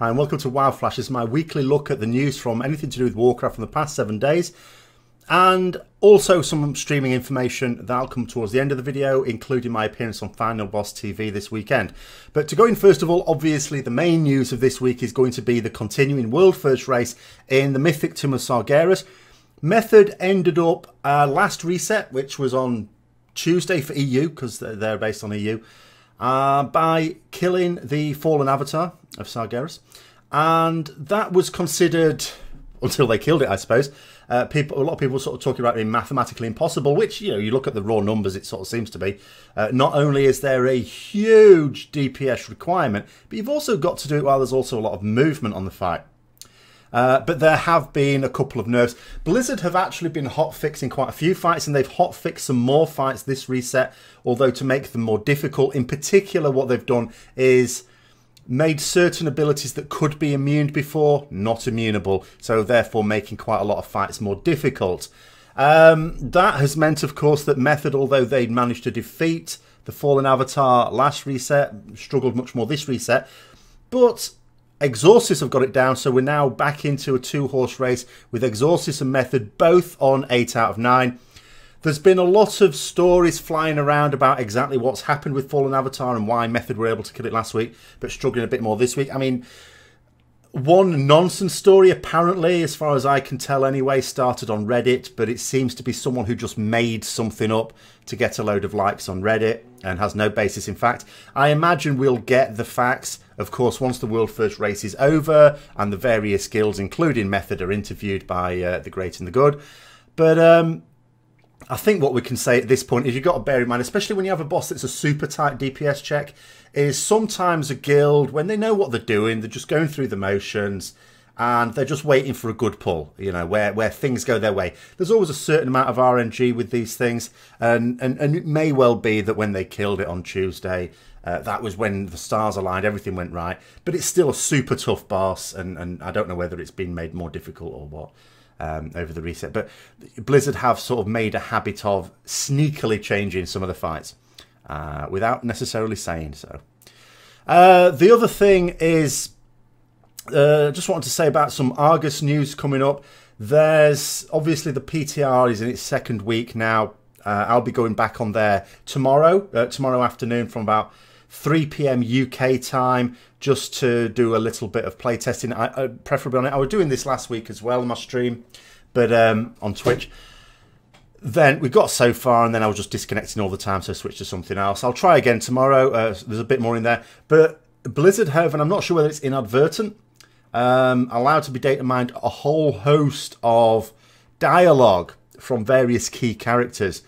Hi and welcome to WoW Flash. This is my weekly look at the news from anything to do with Warcraft from the past 7 days. And also some streaming information that'll come towards the end of the video, including my appearance on Final Boss TV this weekend. But to go in first of all, obviously the main news of this week is going to be the continuing World First race in the Mythic Tomb of Sargeras. Method ended up last reset, which was on Tuesday for EU, because they're based on EU, by killing the fallen avatar of Sargeras. And that was considered, until they killed it, I suppose, a lot of people were sort of talking about it being mathematically impossible, which, you know, you look at the raw numbers, it sort of seems to be. Not only is there a huge DPS requirement, but you've also got to do it while there's also a lot of movement on the fight. But there have been a couple of nerfs. Blizzard have actually been hot-fixing quite a few fights, and they've hot-fixed some more fights this reset, although to make them more difficult. In particular, what they've done is made certain abilities that could be immune before not immunable, so therefore making quite a lot of fights more difficult. That has meant, of course, that Method, although they'd managed to defeat the fallen avatar last reset, struggled much more this reset, but Exorcist have got it down, so we're now back into a two-horse race with Exorcist and Method both on 8 out of 9. There's been a lot of stories flying around about exactly what's happened with Fallen Avatar and why Method were able to kill it last week, but struggling a bit more this week. I mean, one nonsense story, apparently, as far as I can tell anyway, started on Reddit, but it seems to be someone who just made something up to get a load of likes on Reddit and has no basis in fact. I imagine we'll get the facts, of course, once the World First race is over and the various guilds, including Method, are interviewed by the great and the good. But I think what we can say at this point is you've got to bear in mind, especially when you have a boss that's a super tight DPS check, is sometimes a guild, when they know what they're doing, they're just going through the motions and they're just waiting for a good pull, you know, where things go their way. There's always a certain amount of RNG with these things, and it may well be that when they killed it on Tuesday, that was when the stars aligned, everything went right. But it's still a super tough boss, and I don't know whether it's been made more difficult or what. Over the reset, but Blizzard have sort of made a habit of sneakily changing some of the fights without necessarily saying so. The other thing is, just wanted to say about some Argus news coming up. There's obviously the PTR is in its second week now. I'll be going back on there tomorrow afternoon from about 3 PM UK time, just to do a little bit of playtesting, preferably on it. I was doing this last week as well on my stream, but on Twitch. Then we got so far, and then I was just disconnecting all the time, so I switched to something else. I'll try again tomorrow. There's a bit more in there. But Blizzard have, and I'm not sure whether it's inadvertent, allowed to be data mined a whole host of dialogue from various key characters.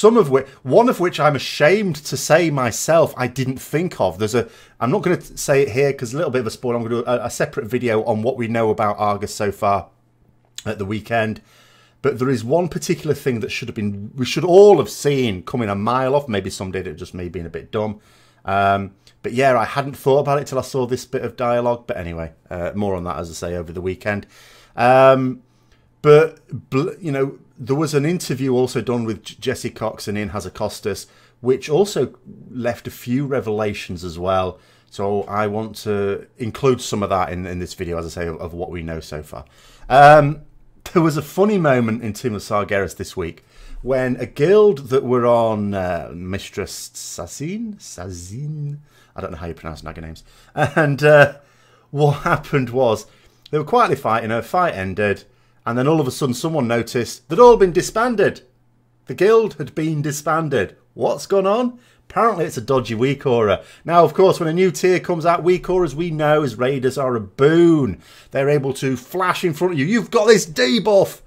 One of which I'm ashamed to say myself I didn't think of. I'm not going to say it here because a little bit of a spoiler. I'm going to do a separate video on what we know about Argus so far at the weekend. But there is one particular thing that we should all have seen coming a mile off. Maybe some did, it just me being a bit dumb. But yeah, I hadn't thought about it till I saw this bit of dialogue. But anyway, more on that, as I say, over the weekend. But, you know, there was an interview also done with Jesse Cox and Ian Hazakostas, which also left a few revelations as well. So I want to include some of that in this video, as I say, of what we know so far. There was a funny moment in Tomb of Sargeras this week when a guild that were on Mistress Sazin, I don't know how you pronounce Naga names. And what happened was they were quietly fighting, her fight ended, and then all of a sudden someone noticed they'd all been disbanded. The guild had been disbanded. What's gone on? Apparently it's a dodgy weak aura. Now, of course, when a new tier comes out, weak auras, we know as raiders are a boon. They're able to flash in front of you. You've got this debuff.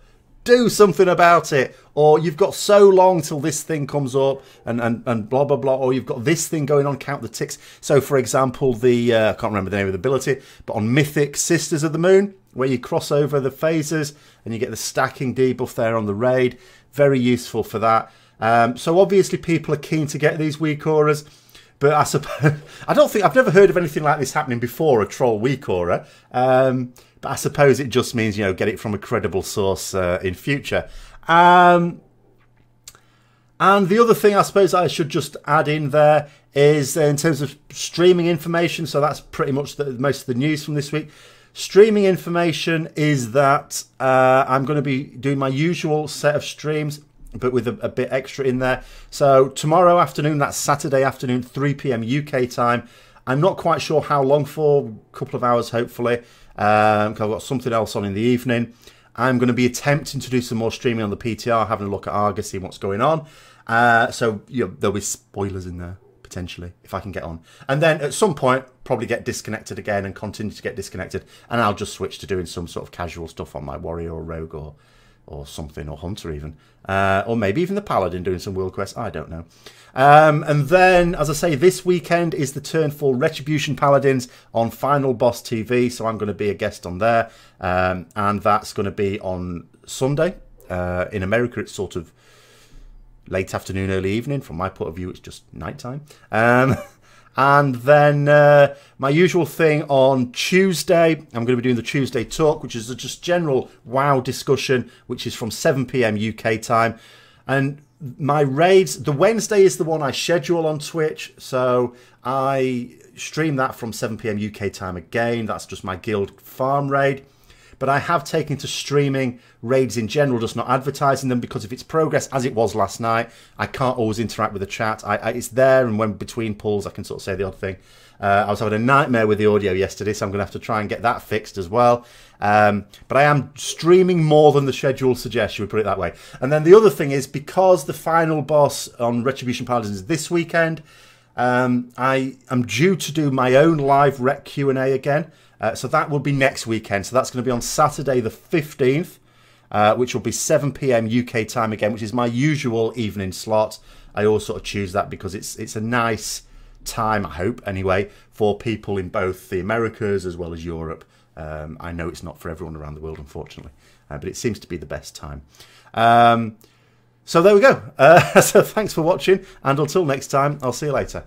Do something about it. Or you've got so long till this thing comes up and blah, blah, blah. Or you've got this thing going on, count the ticks. So, for example, I can't remember the name of the ability, but on Mythic Sisters of the Moon, where you cross over the phases and you get the stacking debuff there on the raid. Very useful for that. So obviously people are keen to get these weak auras, but I suppose I've never heard of anything like this happening before, a troll weak aura. But I suppose it just means, you know, get it from a credible source in future. And the other thing I suppose I should just add in there is in terms of streaming information. So that's pretty much most of the news from this week. Streaming information is that I'm going to be doing my usual set of streams, but with a bit extra in there. So tomorrow afternoon, that's Saturday afternoon, 3 p.m. UK time. I'm not quite sure how long for, a couple of hours hopefully, because I've got something else on in the evening. I'm going to be attempting to do some more streaming on the PTR, having a look at Argus, seeing what's going on. So there'll be spoilers in there, potentially, if I can get on. And then at some point, probably get disconnected again and continue to get disconnected. And I'll just switch to doing some sort of casual stuff on my warrior or rogue or something, or hunter even. Or maybe even the paladin doing some world quests, I don't know. And then, as I say, this weekend is the turn for Retribution Paladins on Final Boss TV, so I'm going to be a guest on there, and that's going to be on Sunday. In America, it's sort of late afternoon, early evening. From my point of view, it's just nighttime. And then my usual thing on Tuesday, I'm going to be doing the Tuesday Talk, which is a just general WoW discussion, which is from 7 p.m. UK time. And my raids, the Wednesday is the one I schedule on Twitch, so I stream that from 7 p.m. UK time again. That's just my guild farm raid. But I have taken to streaming raids in general, just not advertising them, because if it's progress, as it was last night, I can't always interact with the chat. It's there, and when between pulls, I can sort of say the odd thing. I was having a nightmare with the audio yesterday, so I'm going to have to try and get that fixed as well. But I am streaming more than the schedule suggests, we put it that way. And then the other thing is, because the final boss on Retribution Paladins is this weekend, I am due to do my own live rec Q&A again. So that will be next weekend. So that's going to be on Saturday the 15th, which will be 7 p.m. UK time again, which is my usual evening slot. I always sort of choose that because it's a nice time, I hope, anyway, for people in both the Americas as well as Europe. I know it's not for everyone around the world, unfortunately, but it seems to be the best time. So there we go. So thanks for watching, and until next time, I'll see you later.